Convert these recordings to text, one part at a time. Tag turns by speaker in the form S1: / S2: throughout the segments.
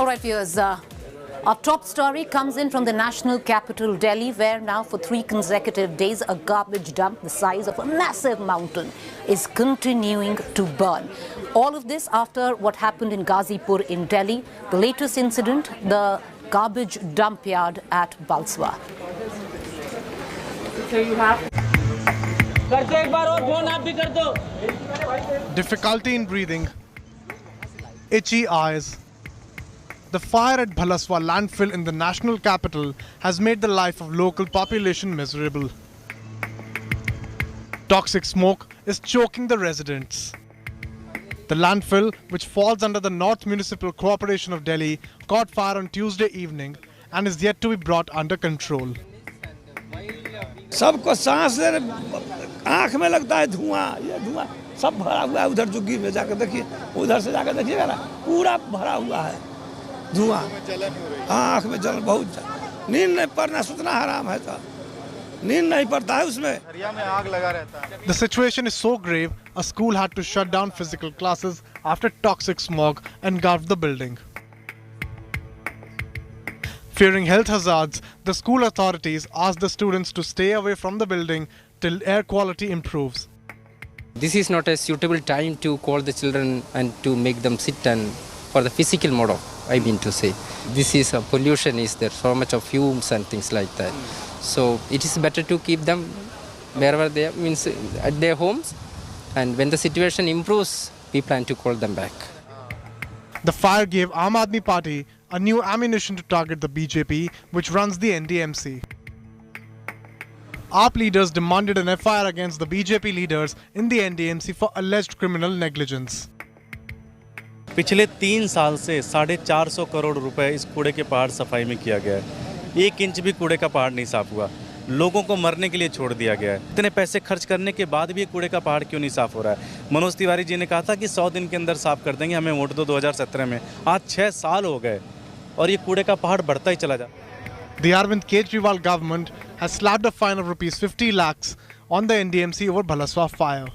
S1: All right, viewers. Our top story comes in from the national capital, Delhi, where now for 3 consecutive days, a garbage dump the size of a massive mountain is continuing to burn. All of this after what happened in Ghazipur in Delhi. The latest incident, the garbage dump yard at Bhalswa.
S2: Difficulty in breathing, itchy eyes. The fire at Bhalswa Landfill in the national capital has made the life of local population miserable. Toxic smoke is choking the residents. The landfill, which falls under the North Municipal Corporation of Delhi, caught fire on Tuesday evening and is yet to be brought under control.
S3: सबको सांस आँख में लगता है धुआं, ये धुआं सब भरा हुआ है। उधर जुग्गी में जाकर देखिए, उधर से जाकर देखिएगा ना, पूरा भरा हुआ है धुआं। आँख में जलन बहुत, नींद नहीं पड़ना सुतना हराम है, तो नींद नहीं पड़ता है उसमें।
S2: आग लगा रहता है। The situation is so grave, a school had to shut down physical classes after toxic smog engulfed the building. Fearing health hazards, the school authorities asked the students to stay away from the building till air quality improves.
S4: This is not a suitable time to call the children and to make them sit and for the physical mode of, I mean to say. This is a pollution, is there so much of fumes and things like that. So it is better to keep them wherever they are, means at their homes, and when the situation improves, we plan to call them back.
S2: The fire gave Aam Aadmi Party a new ammunition to target the BJP, which runs the NDMC. AAP leaders demanded an FIR against the BJP leaders in the NDMC for alleged criminal negligence.
S5: पिछले 3 साल से 450 करोड़ रुपए इस कूड़े के पहाड़ सफाई में किया गया है। 1 इंच भी कूड़े का पहाड़ नहीं साफ हुआ। लोगों को मरने के लिए छोड़ दिया गया है। इतने पैसे खर्च करने के बाद भी ये कूड़े का पहाड़ क्यों नहीं साफ हो रहा है? मनोज तिवारी जी ने कहा था कि 100 दिन के अंदर साफ कर देंगे, हमें वोट दो 2017 में। आज 6 साल हो गए और ये कूड़े का पहाड़ बढ़ता ही चला जा।
S2: The Arvind Kejriwal government has slapped a fine of rupees 50 lakhs on the NDMC over Bhalswa fire.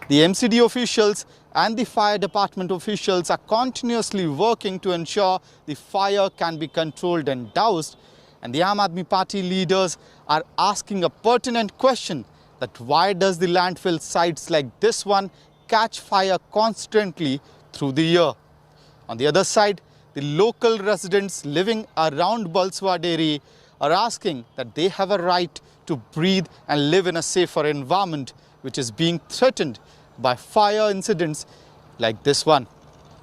S6: The MCD officials and the fire department officials are continuously working to ensure the fire can be controlled and doused. And the Aam Aadmi Party leaders are asking a pertinent question, that why does the landfill sites like this one catch fire constantly through the year? On the other side, the local residents living around Bhalswa Dairy are asking that they have a right to breathe and live in a safer environment, which is being threatened by fire incidents like this one.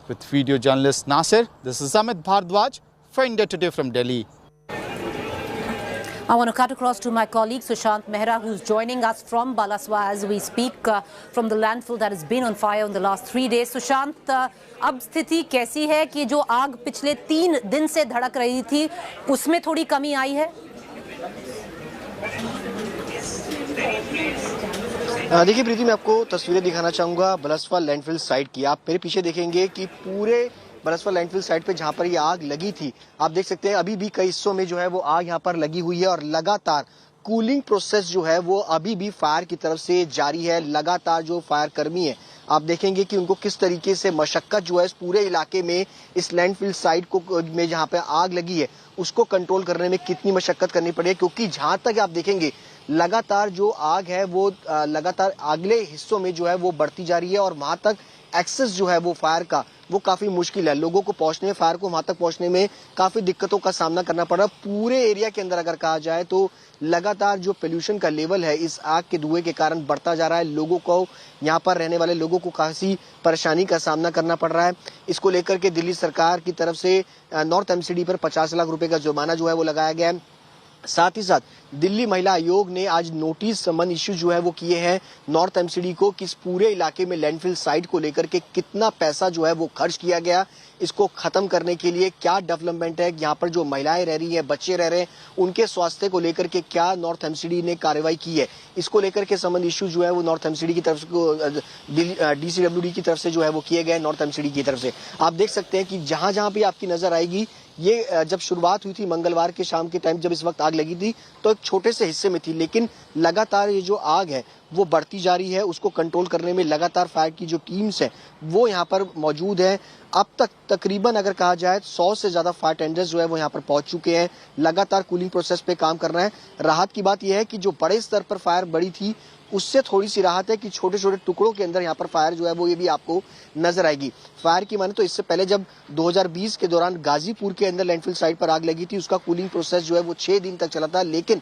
S6: With video journalist Nasir, this is Amit Bhardwaj for India Today from Delhi.
S1: I want to cut across to my colleague Sushant Mehra, who's joining us from Bhalswa as we speak from the landfill that has been on fire in the last 3 days. Sushant, अब स्थिति कैसी है कि जो आग पिछले 3 दिन से धड़क रही थी, उसमें थोड़ी कमी आई है?
S7: देखिए प्रीति, मैं आपको तस्वीरें दिखाना चाहूँगा बलसवा लैंडफिल साइट की। आप मेरे पीछे देखेंगे कि पूरे बलसवा लैंडफिल साइट पे जहाँ पर ये आग लगी थी, आप देख सकते हैं अभी भी कई हिस्सों में जो है वो आग यहाँ पर लगी हुई है और लगातार कूलिंग प्रोसेस जो है वो अभी भी फायर की तरफ से जारी है। लगातार जो फायर कर्मी है, आप देखेंगे कि उनको किस तरीके से मशक्कत जो है इस पूरे इलाके में, इस लैंडफिल साइट को में जहाँ पे आग लगी है उसको कंट्रोल करने में कितनी मशक्कत करनी पड़ी है, क्योंकि जहाँ तक आप देखेंगे लगातार जो आग है वो लगातार अगले हिस्सों में जो है वो बढ़ती जा रही है और वहां तक एक्सेस जो है वो फायर का वो काफी मुश्किल है। लोगों को पहुंचने, फायर को वहां तक पहुंचने में काफी दिक्कतों का सामना करना पड़ रहा है। पूरे एरिया के अंदर अगर कहा जाए तो लगातार जो पोल्यूशन का लेवल है इस आग के धुएं के कारण बढ़ता जा रहा है। लोगों को, यहाँ पर रहने वाले लोगों को काफी परेशानी का सामना करना पड़ रहा है। इसको लेकर के दिल्ली सरकार की तरफ से नॉर्थ एमसीडी पर 50 लाख रुपए का जुर्माना जो है वो लगाया गया है। साथ ही साथ दिल्ली महिला आयोग ने आज नोटिस समन इश्यू जो है वो किए हैं नॉर्थ एमसीडी को कि इस पूरे इलाके में लैंडफिल साइट को लेकर के कितना पैसा जो है वो खर्च किया गया, इसको खत्म करने के लिए क्या डेवलपमेंट है, यहाँ पर जो महिलाएं रह रही हैं, बच्चे रह रहे हैं, उनके स्वास्थ्य को लेकर के क्या नॉर्थ एमसीडी ने कार्रवाई की है, इसको लेकर के समन इश्यू जो है वो नॉर्थ एमसीडी की तरफ से, डीसीडब्ल्यूडी की तरफ से जो है वो किए गए नॉर्थ एमसीडी की तरफ से। आप देख सकते हैं कि जहां जहां भी आपकी नजर आएगी, ये जब शुरुआत हुई थी मंगलवार के शाम के टाइम, जब इस वक्त आग लगी थी तो एक बहुत छोटे से हिस्से में थी, लेकिन लगातार ये जो आग है वो बढ़ती जा रही है। उसको कंट्रोल करने में लगातार फायर की जो टीम्स है वो यहाँ पर मौजूद है। अब तक तकरीबन अगर कहा जाए 100 से ज्यादा फायर टेंडर्स जो है वो यहाँ पर पहुंच चुके हैं, लगातार कूलिंग प्रोसेस पे काम कर रहे हैं। राहत की बात यह है कि जो बड़े स्तर पर फायर बढ़ी थी उससे थोड़ी सी राहत है कि छोटे छोटे टुकड़ों के अंदर यहाँ पर फायर जो है वो ये भी आपको नजर आएगी। फायर की माने तो इससे पहले जब 2020 के दौरान गाजीपुर के अंदर लैंडफिल साइट पर आग लगी थी, उसका कूलिंग प्रोसेस जो है वो 6 दिन तक चला था। लेकिन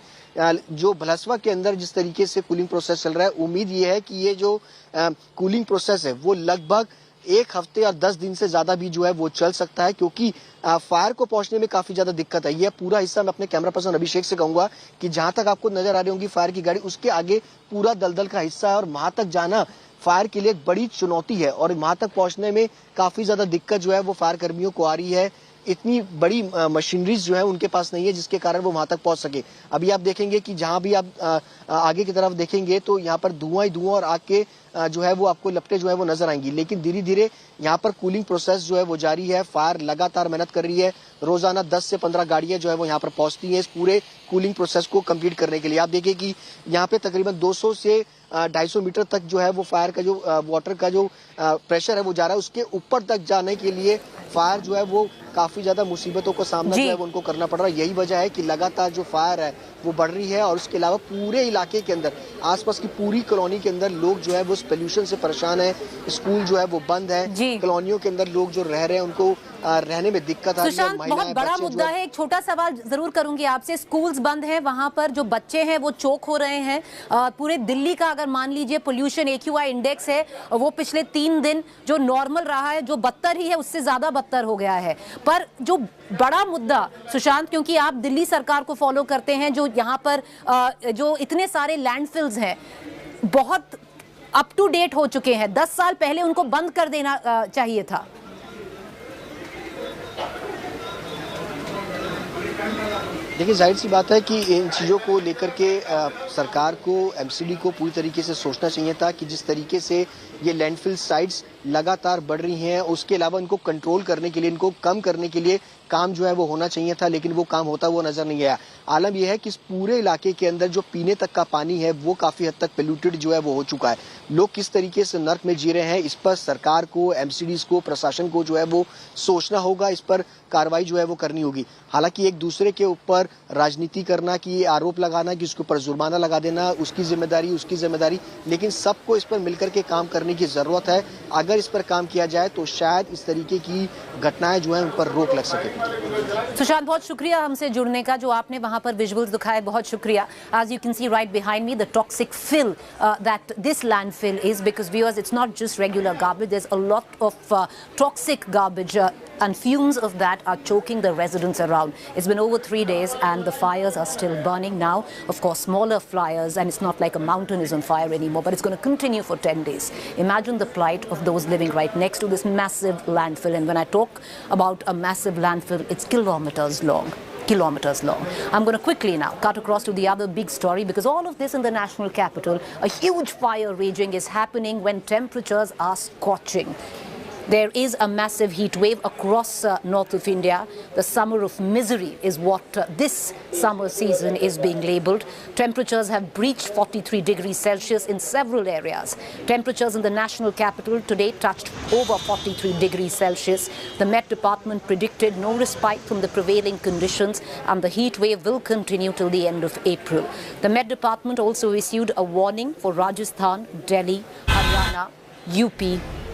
S7: जो भलसवा के अंदर जिस तरीके से कूलिंग प्रोसेस चल रहा है, उम्मीद ये है कि ये जो कूलिंग प्रोसेस है वो लगभग 1 हफ्ते और 10 दिन से ज्यादा भी जो है वो चल सकता है, क्योंकि फायर को पहुंचने में काफी ज्यादा दिक्कत आई है। पूरा हिस्सा मैं अपने कैमरा पर्सन अभिषेक से कहूंगा कि जहां तक आपको नजर आ रही होंगी फायर की गाड़ी, उसके आगे पूरा दलदल का हिस्सा है और वहां तक जाना फायर के लिए एक बड़ी चुनौती है और वहां तक पहुंचने में काफी ज्यादा दिक्कत जो है वो फायर कर्मियों को आ रही है। इतनी बड़ी मशीनरीज जो है उनके पास नहीं है जिसके कारण वो वहां तक पहुंच सके। अभी आप देखेंगे कि जहां भी आप आगे की तरफ देखेंगे तो यहाँ पर धुआं ही धुआं और आग के जो है वो आपको लपटें जो है वो नजर आएंगी। लेकिन धीरे धीरे यहाँ पर कूलिंग प्रोसेस जो है वो जारी है। फायर लगातार मेहनत कर रही है। रोजाना 10 से 15 गाड़ियां जो है वो यहाँ पर पहुंचती हैं इस पूरे कूलिंग प्रोसेस को कंप्लीट करने के लिए। आप देखिए कि यहाँ पे तकरीबन 200 से 250 मीटर तक जो है वो फायर का जो वाटर का जो प्रेशर है वो जा रहा है। उसके ऊपर तक जाने के लिए फायर जो है वो काफी ज्यादा मुसीबतों का सामना जो है वो उनको करना पड़ रहा है। यही वजह है कि लगातार जो फायर है वो बढ़ रही है और उसके अलावा पूरे इलाके के अंदर, आसपास की पूरी कॉलोनी के अंदर लोग जो है वो पोल्यूशन से परेशान है। स्कूल जो है वो बंद है। कॉलोनियों के अंदर लोग जो रह रहे हैं उनको रहने में दिक्कत आ रही है।
S1: सुशांत, बहुत बड़ा मुद्दा है। एक छोटा सवाल जरूर करूंगी आपसे। स्कूल्स बंद हैं, वहां पर जो बच्चे हैं वो चोक हो रहे हैं। पूरे दिल्ली का अगर मान लीजिए पोल्यूशन AQI इंडेक्स है वो पिछले 3 दिन जो नॉर्मल रहा है, जो बदतर ही है उससे ज्यादा बदतर हो गया है। पर जो बड़ा मुद्दा सुशांत, क्योंकि आप दिल्ली सरकार को फॉलो करते हैं, जो यहाँ पर जो इतने सारे लैंडफिल्स हैं बहुत अप टू डेट हो चुके हैं। 10 साल पहले उनको बंद कर देना चाहिए था।
S7: देखिए, जाहिर सी बात है कि इन चीज़ों को लेकर के सरकार को, MCD को पूरी तरीके से सोचना चाहिए था कि जिस तरीके से ये लैंडफिल साइट्स लगातार बढ़ रही हैं, उसके अलावा इनको कंट्रोल करने के लिए, इनको कम करने के लिए काम जो है वो होना चाहिए था, लेकिन वो काम होता वो नजर नहीं आया। आलम यह है कि इस पूरे इलाके के अंदर जो पीने तक का पानी है वो काफी हद तक पोल्यूटेड जो है वो हो चुका है। लोग किस तरीके से नर्क में जी रहे हैं, इस पर सरकार को, MCDs को, प्रशासन को जो है वो सोचना होगा, इस पर कार्रवाई जो है वो करनी होगी। हालांकि एक दूसरे के ऊपर राजनीति करना, कि आरोप लगाना कि उसके ऊपर जुर्माना लगा देना, उसकी जिम्मेदारी, उसकी जिम्मेदारी, लेकिन सबको इस पर मिलकर के काम करने की जरूरत है। अगर इस पर काम किया जाए तो शायद इस तरीके की घटनाएं जो है उन पर रोक लग सके।
S1: सुशांत, बहुत शुक्रिया हमसे जुड़ने का, जो आपने वहां पर विजुअल्स दिखाए, बहुत शुक्रिया। As you can see right behind me, the toxic fill that this landfill is, because viewers, it's not just regular garbage. There's a lot of toxic garbage and fumes of that are choking the residents around. It's been over 3 days and the fires are still burning now. Of course, smaller fires, and it's not like a mountain is on fire anymore, but it's going to continue for 10 days. Imagine the plight of those living right next to this massive landfill. And when I talk about a massive landfill, it's kilometers long. Kilometers long. I'm going to quickly now cut across to the other big story, because all of this in the national capital, a huge fire raging is happening when temperatures are scorching. There is a massive heat wave across north of India. The summer of misery is what this summer season is being labelled. Temperatures have breached 43 degrees Celsius in several areas. Temperatures in the national capital today touched over 43 degrees Celsius. The Met Department predicted no respite from the prevailing conditions, and the heat wave will continue till the end of April. The Met Department also issued a warning for Rajasthan, Delhi, Haryana, UP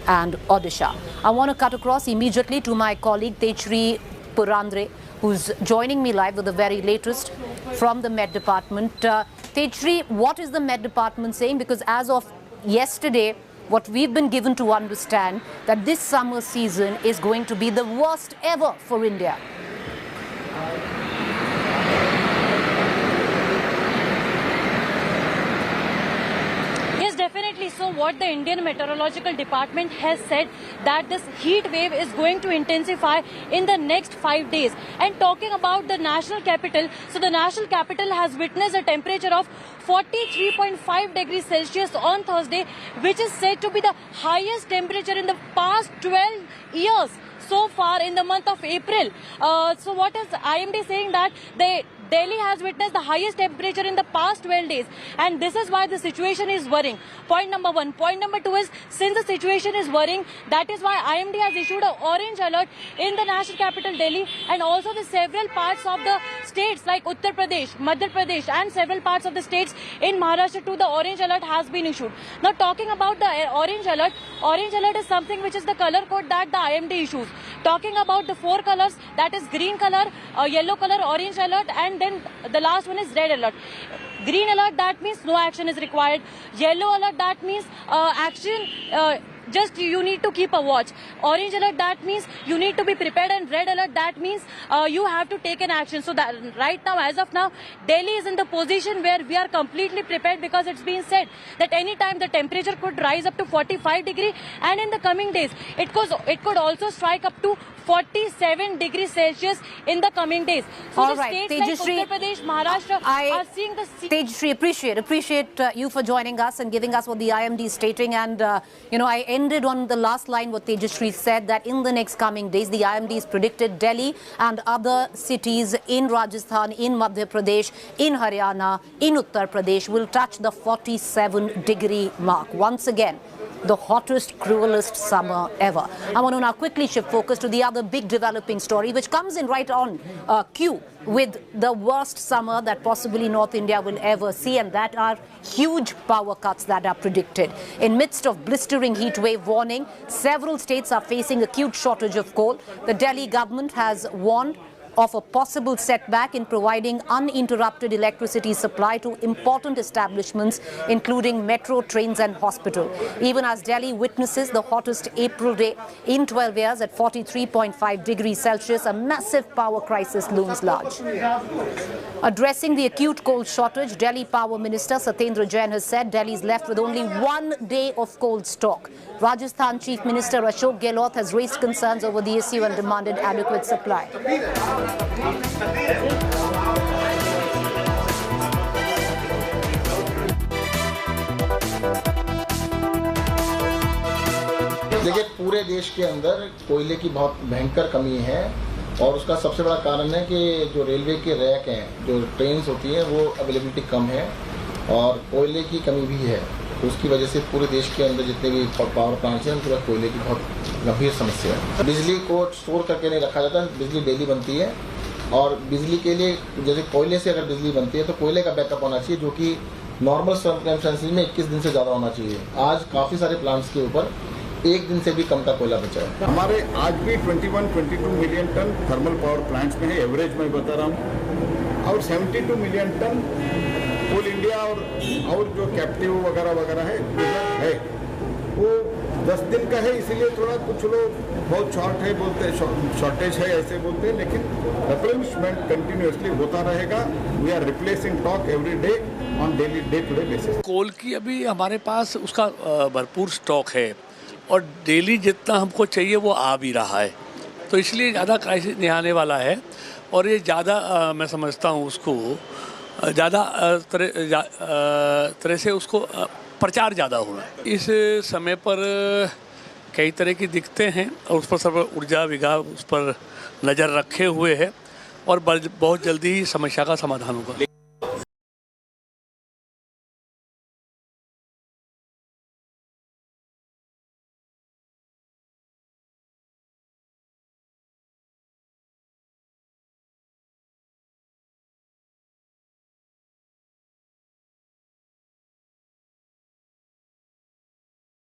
S1: and Odisha. I want to cut across immediately to my colleague Tejri Purandre, who's joining me live with the very latest from the Met Department. Tejri, what is the Met Department saying? Because as of yesterday, what we've been given to understand that this summer season is going to be the worst ever for India.
S8: Definitely. So what the Indian Meteorological Department has said, that this heat wave is going to intensify in the next 5 days. And talking about the national capital, so the national capital has witnessed a temperature of 43.5 degrees Celsius on Thursday, which is said to be the highest temperature in the past 12 years. So far in the month of April. So what is IMD saying, that Delhi has witnessed the highest temperature in the past 12 days, and this is why the situation is worrying. Point number one. Point number two is, since the situation is worrying, that is why IMD has issued an orange alert in the national capital Delhi, and also the several parts of the states like Uttar Pradesh, Madhya Pradesh, and several parts of the states in Maharashtra too, the orange alert has been issued. Now, talking about the orange alert is something which is the color code that the IMD issues. Talking about the 4 colors, that is green color, yellow color, orange alert, and then the last one is red alert. Green alert, that means no action is required. Yellow alert, that means action, just you need to keep a watch. Orange alert, that means you need to be prepared, and red alert, that means you have to take an action. So that right now, as of now, Delhi is in the position where we are completely prepared, because it's been said that any time the temperature could rise up to 45 degrees, and in the coming days it could also strike up to 47 degrees Celsius in the coming days. So
S1: all
S8: the
S1: right,
S8: states like Uttar Pradesh, Maharashtra are seeing the...
S1: Tejasri, appreciate you for joining us and giving us what the IMD is stating. And, I ended on the last line what Tejasri said, that in the next coming days, the IMD is predicted Delhi and other cities in Rajasthan, in Madhya Pradesh, in Haryana, in Uttar Pradesh will touch the 47-degree mark. Once again, the hottest, cruelest summer ever. I want to now quickly shift focus to the other big developing story, which comes in right on cue with the worst summer that possibly North India will ever see, and that are huge power cuts that are predicted. In midst of blistering heat wave warning, several states are facing acute shortage of coal. The Delhi government has warned of a possible setback in providing uninterrupted electricity supply to important establishments, including metro trains and hospital. Even as Delhi witnesses the hottest April day in 12 years at 43.5 degrees Celsius, a massive power crisis looms large. Addressing the acute coal shortage, Delhi Power Minister Satyendra Jain has said Delhi is left with only 1 day of coal stock. Rajasthan Chief Minister Ashok Gehlot has raised concerns over the issue and demanded adequate supply.
S9: देखिए, पूरे देश के अंदर कोयले की बहुत भयंकर कमी है, और उसका सबसे बड़ा कारण है कि जो रेलवे के रैक हैं, जो ट्रेन्स होती हैं, वो अवेलेबिलिटी कम है और कोयले की कमी भी है। उसकी वजह से पूरे देश के अंदर जितने भी पावर प्लांट्स हैं, उनके पास कोयले की बहुत गंभीर समस्या है। बिजली को स्टोर करके नहीं रखा जाता, बिजली डेली बनती है, और बिजली के लिए जैसे कोयले से अगर बिजली बनती है तो कोयले का बैकअप होना चाहिए, जो कि नॉर्मल सर्कमस्टेंसेस में 21 दिन से ज़्यादा होना चाहिए। आज काफ़ी सारे प्लांट्स के ऊपर 1 दिन से भी कम का कोयला बचा है।
S10: हमारे आज भी 21-22 million ton thermal power plants में है, एवरेज में बता रहा हूँ, और 72 मिलियन टन कोल इंडिया और जो कैप्टिव वगैरह है वो 10 दिन का है, इसीलिए थोड़ा कुछ लोग बहुत शॉर्ट है बोलते हैं, शॉर्टेज है ऐसे बोलते हैं, लेकिन रिप्लेनिशमेंट कंटिन्यूअसली होता रहेगा। We are replacing stock every day on daily day to day basis.
S11: Coal की अभी हमारे पास उसका भरपूर स्टॉक है, और डेली जितना हमको चाहिए वो आ भी रहा है, तो इसलिए ज़्यादा क्राइसिस नहीं आने वाला है। और ये ज़्यादा मैं समझता हूँ उसको ज़्यादा तरह से उसको प्रचार ज़्यादा होना। इस समय पर कई तरह की दिक्कतें हैं, और उस पर सब ऊर्जा विभाग उस पर नज़र रखे हुए है, और बहुत जल्दी ही समस्या का समाधान होगा।